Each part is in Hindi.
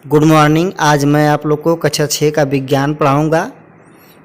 Good morning. आज मैं आप लोग को कक्षा 6 का विज्ञान पढ़ाऊंगा।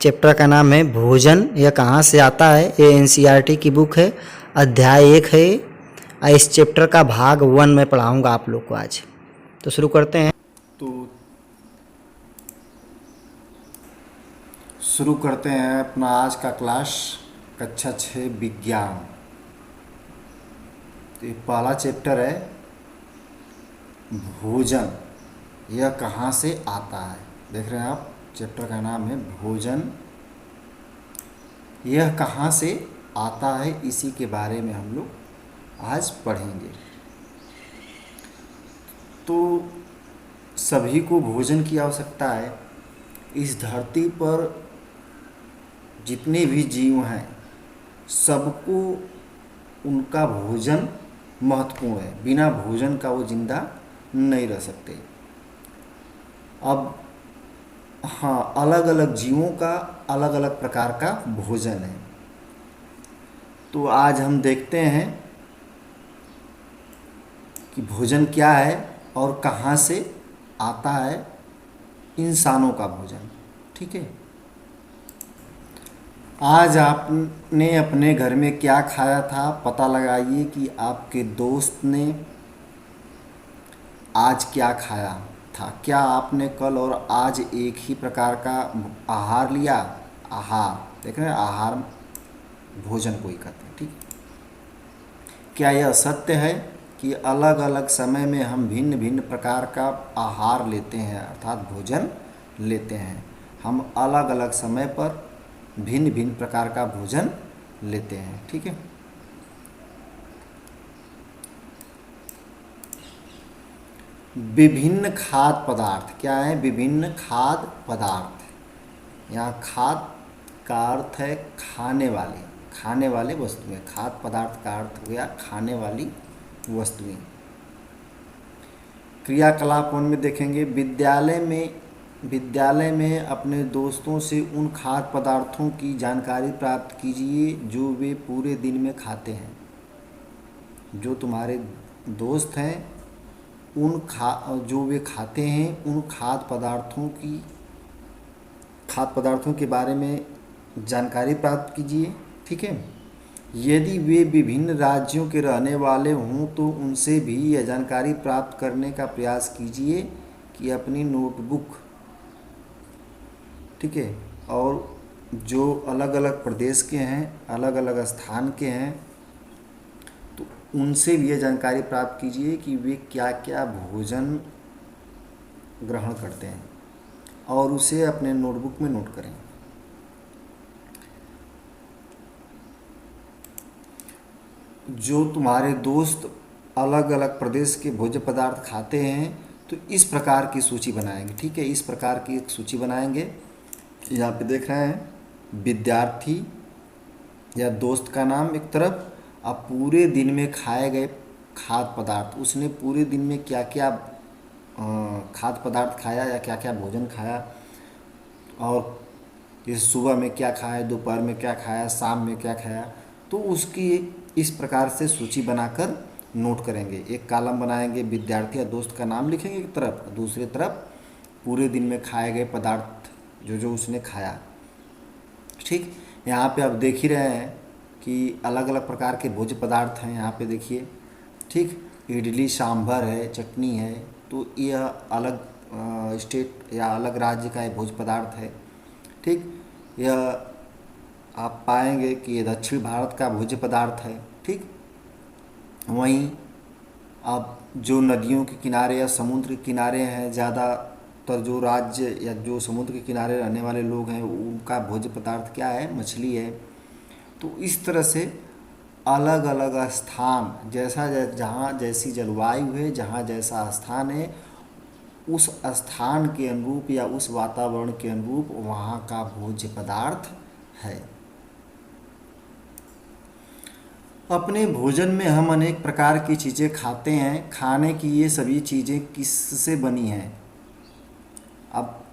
चैप्टर का नाम है भोजन, यह कहाँ से आता है। ये एनसीईआरटी की बुक है, अध्याय 1 है। इस चैप्टर का भाग 1 में पढ़ाऊंगा आप लोग को आज। तो शुरू करते हैं। शुरू करते हैं अपना आज का क्लास, कक्षा 6 विज्ञान। तो ये पहला चैप्टर है भोजन, यह कहाँ से आता है। देख रहे हैं आप, चैप्टर का नाम है भोजन, यह कहाँ से आता है। इसी के बारे में हम लोग आज पढ़ेंगे। तो सभी को भोजन की आवश्यकता है। इस धरती पर जितने भी जीव हैं सबको उनका भोजन महत्वपूर्ण है। बिना भोजन का वो जिंदा नहीं रह सकते। अब हाँ, अलग अलग जीवों का अलग अलग प्रकार का भोजन है। तो आज हम देखते हैं कि भोजन क्या है और कहाँ से आता है। इंसानों का भोजन, ठीक है। आज आपने अपने घर में क्या खाया था, पता लगाइए कि आपके दोस्त ने आज क्या खाया था। क्या आपने कल और आज एक ही प्रकार का आहार लिया। आहार देख रहे हैं, आहार भोजन को ही कहते हैं, ठीक। क्या यह सत्य है कि अलग अलग समय में हम भिन्न भिन्न प्रकार का आहार लेते हैं, अर्थात भोजन लेते हैं। हम अलग अलग समय पर भिन्न भिन्न प्रकार का भोजन लेते हैं, ठीक है। विभिन्न खाद्य पदार्थ क्या है। विभिन्न खाद्य पदार्थ, यहाँ खाद्य का अर्थ है खाने वाले वस्तुएं। खाद्य पदार्थ का अर्थ हो गया खाने वाली वस्तुएं। क्रियाकलाप में देखेंगे, विद्यालय में अपने दोस्तों से उन खाद्य पदार्थों की जानकारी प्राप्त कीजिए जो वे पूरे दिन में खाते हैं। जो तुम्हारे दोस्त हैं जो वे खाते हैं, उन खाद्य पदार्थों के बारे में जानकारी प्राप्त कीजिए, ठीक है। यदि वे विभिन्न राज्यों के रहने वाले हों तो उनसे भी यह जानकारी प्राप्त करने का प्रयास कीजिए कि अपनी नोटबुक, ठीक है, और जो अलग अलग प्रदेश के हैं, अलग अलग स्थान के हैं, तो उनसे भी यह जानकारी प्राप्त कीजिए कि वे क्या क्या भोजन ग्रहण करते हैं और उसे अपने नोटबुक में नोट करें। जो तुम्हारे दोस्त अलग अलग प्रदेश के भोज्य पदार्थ खाते हैं तो इस प्रकार की सूची बनाएंगे, ठीक है। इस प्रकार की एक सूची बनाएंगे। यहाँ पे देख रहे हैं, विद्यार्थी या दोस्त का नाम एक तरफ, अब पूरे दिन में खाए गए खाद्य पदार्थ, उसने पूरे दिन में क्या क्या खाद्य पदार्थ खाया या क्या क्या भोजन खाया, और जैसे सुबह में क्या खाया, दोपहर में क्या खाया, शाम में क्या खाया, तो उसकी इस प्रकार से सूची बनाकर नोट करेंगे। एक कॉलम बनाएंगे, विद्यार्थी या दोस्त का नाम लिखेंगे एक तरफ, दूसरी तरफ पूरे दिन में खाए गए पदार्थ जो उसने खाया, ठीक। यहाँ पे आप देख ही रहे हैं कि अलग अलग प्रकार के भोज्य पदार्थ हैं। यहाँ पे देखिए, ठीक, इडली सांभर है, चटनी है, तो यह अलग स्टेट या अलग राज्य का एक भोज्य पदार्थ है, ठीक। यह आप पाएंगे कि ये दक्षिण भारत का भोज्य पदार्थ है, ठीक। वहीं अब जो नदियों के किनारे या समुद्र के किनारे हैं, ज़्यादातर जो राज्य या जो समुद्र के किनारे रहने वाले लोग हैं, उनका भोज्य पदार्थ क्या है, मछली है। तो इस तरह से अलग अलग स्थान, जहाँ जैसी जलवायु है, जहाँ जैसा स्थान है, उस स्थान के अनुरूप या उस वातावरण के अनुरूप वहाँ का भोज्य पदार्थ है। अपने भोजन में हम अनेक प्रकार की चीज़ें खाते हैं। खाने की ये सभी चीज़ें किससे बनी हैं। अब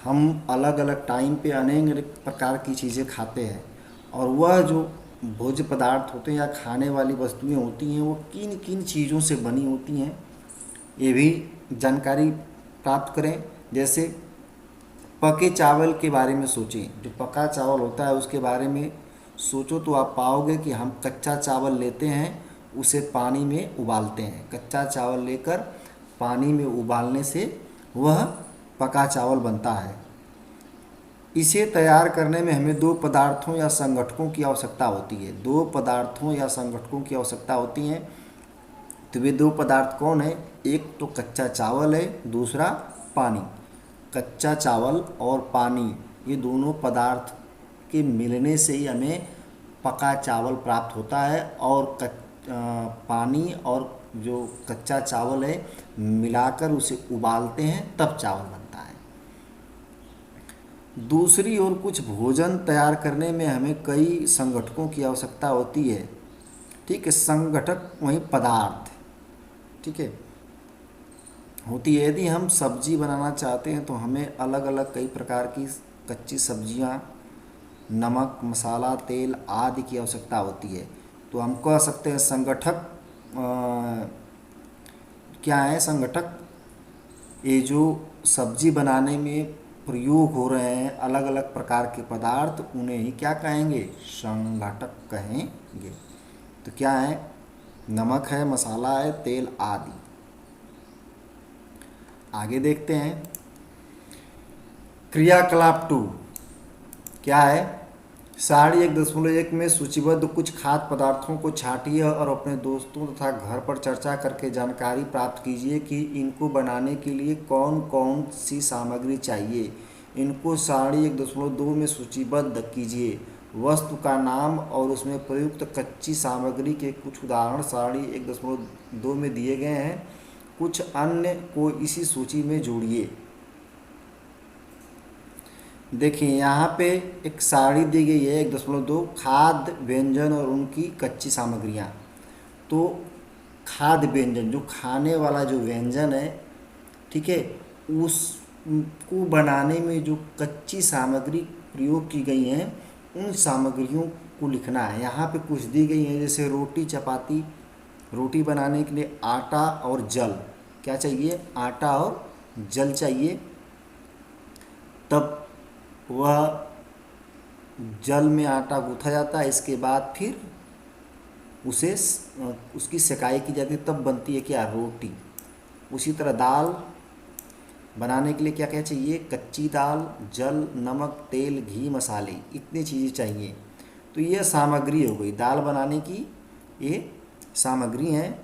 हम अलग अलग टाइम पे अनेक प्रकार की चीज़ें खाते हैं, और वह जो भोज्य पदार्थ होते हैं या खाने वाली वस्तुएं होती हैं, वो किन किन चीज़ों से बनी होती हैं, ये भी जानकारी प्राप्त करें। जैसे पके चावल के बारे में सोचें, जो पका चावल होता है उसके बारे में सोचो तो आप पाओगे कि हम कच्चा चावल लेते हैं, उसे पानी में उबालते हैं। कच्चा चावल लेकर पानी में उबालने से वह पका चावल बनता है। इसे तैयार करने में हमें दो पदार्थों या संगठकों की आवश्यकता होती है। दो पदार्थों या संगठकों की आवश्यकता होती हैं। तो वे दो पदार्थ कौन है? एक तो कच्चा चावल है, दूसरा पानी। कच्चा चावल और पानी ये दोनों पदार्थ के मिलने से ही हमें पका चावल प्राप्त होता है, और पानी और जो कच्चा चावल है मिलाकर उसे उबालते हैं तब चावल बनता है। दूसरी ओर कुछ भोजन तैयार करने में हमें कई संगठकों की आवश्यकता होती है। ठीक है, संगठक वही पदार्थ, ठीक है, होती है। यदि हम सब्जी बनाना चाहते हैं तो हमें अलग अलग कई प्रकार की कच्ची सब्जियां, नमक, मसाला, तेल आदि की आवश्यकता होती है। तो हम कह सकते हैं संगठक क्या है? संगठक ये जो सब्जी बनाने में प्रयोग हो रहे हैं अलग अलग प्रकार के पदार्थ, उन्हें ही क्या कहेंगे? संगठक कहेंगे। तो क्या है? नमक है, मसाला है, तेल आदि। आगे देखते हैं क्रियाकलाप 2 क्या है? साड़ी 1.1 में सूचीबद्ध कुछ खाद्य पदार्थों को छांटिए और अपने दोस्तों तथा घर पर चर्चा करके जानकारी प्राप्त कीजिए कि इनको बनाने के लिए कौन कौन सी सामग्री चाहिए। इनको साड़ी 1.2 में सूचीबद्ध कीजिए। वस्तु का नाम और उसमें प्रयुक्त कच्ची सामग्री के कुछ उदाहरण साड़ी 1.2 में दिए गए हैं। कुछ अन्य को इसी सूची में जोड़िए। देखिए यहाँ पे एक साड़ी दी गई है 1.2 खाद्य व्यंजन और उनकी कच्ची सामग्रियाँ। तो खाद्य व्यंजन जो खाने वाला जो व्यंजन है, ठीक है, उसको बनाने में जो कच्ची सामग्री प्रयोग की गई हैं उन सामग्रियों को लिखना है। यहाँ पे कुछ दी गई हैं जैसे रोटी, चपाती। रोटी बनाने के लिए आटा और जल, क्या चाहिए? आटा और जल चाहिए। तब वह जल में आटा गूँथा जाता है, इसके बाद फिर उसे उसकी सेकाई की जाती है, तब बनती है क्या? रोटी। उसी तरह दाल बनाने के लिए क्या क्या चाहिए? कच्ची दाल, जल, नमक, तेल, घी, मसाले, इतनी चीज़ें चाहिए। तो ये सामग्री हो गई। दाल बनाने की ये सामग्री हैं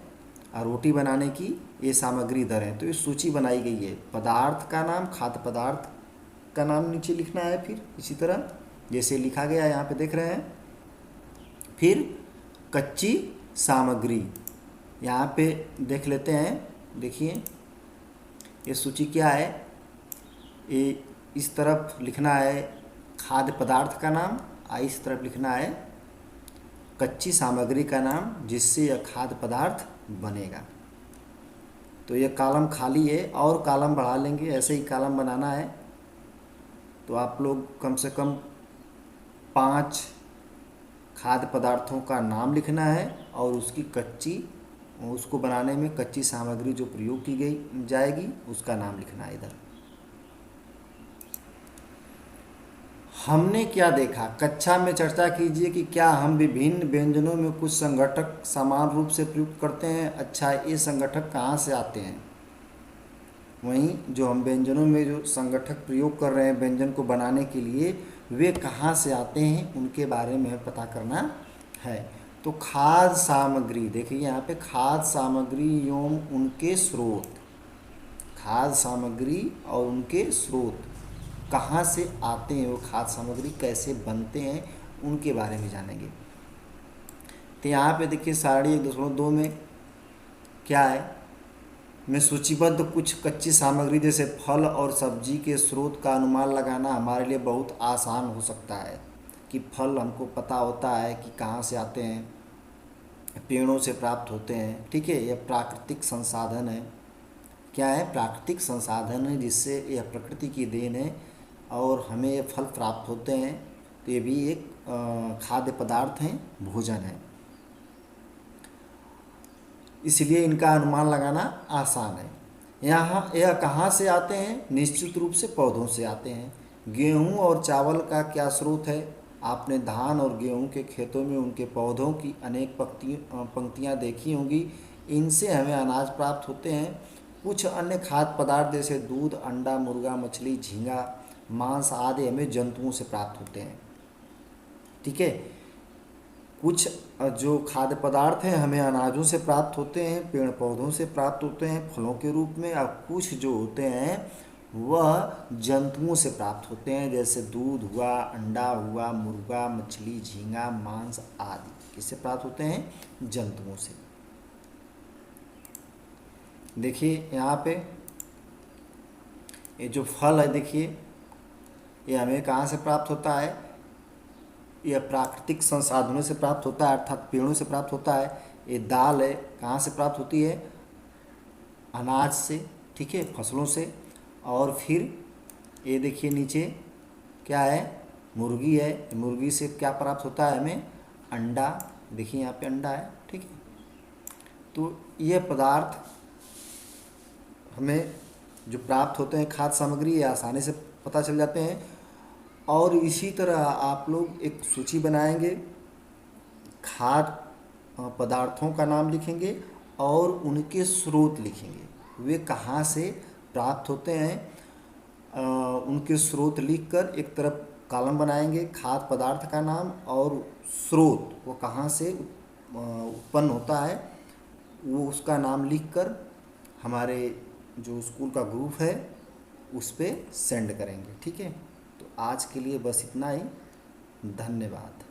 और रोटी बनाने की ये सामग्री इधर है। तो ये सूची बनाई गई है। पदार्थ का नाम, खाद्य पदार्थ का नाम नीचे लिखना है। फिर इसी तरह जैसे लिखा गया है यहाँ पे देख रहे हैं। फिर कच्ची सामग्री यहाँ पे देख लेते हैं। देखिए ये सूची क्या है? ये इस तरफ लिखना है खाद्य पदार्थ का नाम, और इस तरफ लिखना है कच्ची सामग्री का नाम, जिससे यह खाद्य पदार्थ बनेगा। तो ये कॉलम खाली है, और कॉलम बढ़ा लेंगे। ऐसे ही कॉलम बनाना है तो आप लोग कम से कम 5 खाद्य पदार्थों का नाम लिखना है और उसको बनाने में कच्ची सामग्री जो प्रयोग की गई जाएगी उसका नाम लिखना है इधर। हमने क्या देखा? कक्षा में चर्चा कीजिए कि क्या हम विभिन्न व्यंजनों में कुछ संगठक समान रूप से प्रयुक्त करते हैं। अच्छा, ये संगठक कहाँ से आते हैं? वहीं जो हम व्यंजनों में जो संगठक प्रयोग कर रहे हैं व्यंजन को बनाने के लिए, वे कहाँ से आते हैं उनके बारे में पता करना है। तो खाद्य सामग्री, देखिए यहाँ पे खाद्य सामग्री एवं उनके स्रोत, खाद्य सामग्री और उनके स्रोत कहाँ से आते हैं, वो खाद्य सामग्री कैसे बनते हैं उनके बारे में जानेंगे। तो यहाँ पे देखिए साड़ी 1.2 में क्या है? में सूचीबद्ध कुछ कच्ची सामग्री जैसे फल और सब्जी के स्रोत का अनुमान लगाना हमारे लिए बहुत आसान हो सकता है कि फल हमको पता होता है कि कहाँ से आते हैं, पेड़ों से प्राप्त होते हैं। ठीक है, यह प्राकृतिक संसाधन है। क्या है? प्राकृतिक संसाधन है, जिससे यह प्रकृति की देन है और हमें ये फल प्राप्त होते हैं। तो ये भी एक खाद्य पदार्थ हैं, भोजन है, इसलिए इनका अनुमान लगाना आसान है। यहाँ यह कहाँ से आते हैं? निश्चित रूप से पौधों से आते हैं। गेहूँ और चावल का क्या स्रोत है? आपने धान और गेहूँ के खेतों में उनके पौधों की अनेक पंक्तियाँ देखी होंगी। इनसे हमें अनाज प्राप्त होते हैं। कुछ अन्य खाद्य पदार्थ जैसे दूध, अंडा, मुर्गा, मछली, झींगा, मांस आदि हमें जंतुओं से प्राप्त होते हैं। ठीक है। कुछ जो खाद्य पदार्थ हैं हमें अनाजों से प्राप्त होते हैं, पेड़ पौधों से प्राप्त होते हैं फलों के रूप में, और कुछ जो होते हैं वह जंतुओं से प्राप्त होते हैं, जैसे दूध हुआ, अंडा हुआ, मुर्गा, मछली, झींगा, मांस आदि। किससे प्राप्त होते हैं? जंतुओं से। देखिए यहाँ पे ये जो फल है, देखिए ये हमें कहाँ से प्राप्त होता है? यह प्राकृतिक संसाधनों से प्राप्त होता है, अर्थात पेड़ों से प्राप्त होता है। ये दाल है, कहाँ से प्राप्त होती है? अनाज से, ठीक है, फसलों से। और फिर ये देखिए नीचे क्या है? मुर्गी है। मुर्गी से क्या प्राप्त होता है हमें? अंडा। देखिए यहाँ पे अंडा है, ठीक है। तो ये पदार्थ हमें जो प्राप्त होते हैं खाद्य सामग्री, ये आसानी से पता चल जाते हैं। और इसी तरह आप लोग एक सूची बनाएंगे, खाद्य पदार्थों का नाम लिखेंगे और उनके स्रोत लिखेंगे, वे कहाँ से प्राप्त होते हैं। उनके स्रोत लिखकर एक तरफ कॉलम बनाएंगे, खाद्य पदार्थ का नाम और स्रोत, वो कहाँ से उत्पन्न होता है, वो उसका नाम लिखकर हमारे जो स्कूल का ग्रुप है उस पर सेंड करेंगे। ठीक है। तो आज के लिए बस इतना ही। धन्यवाद।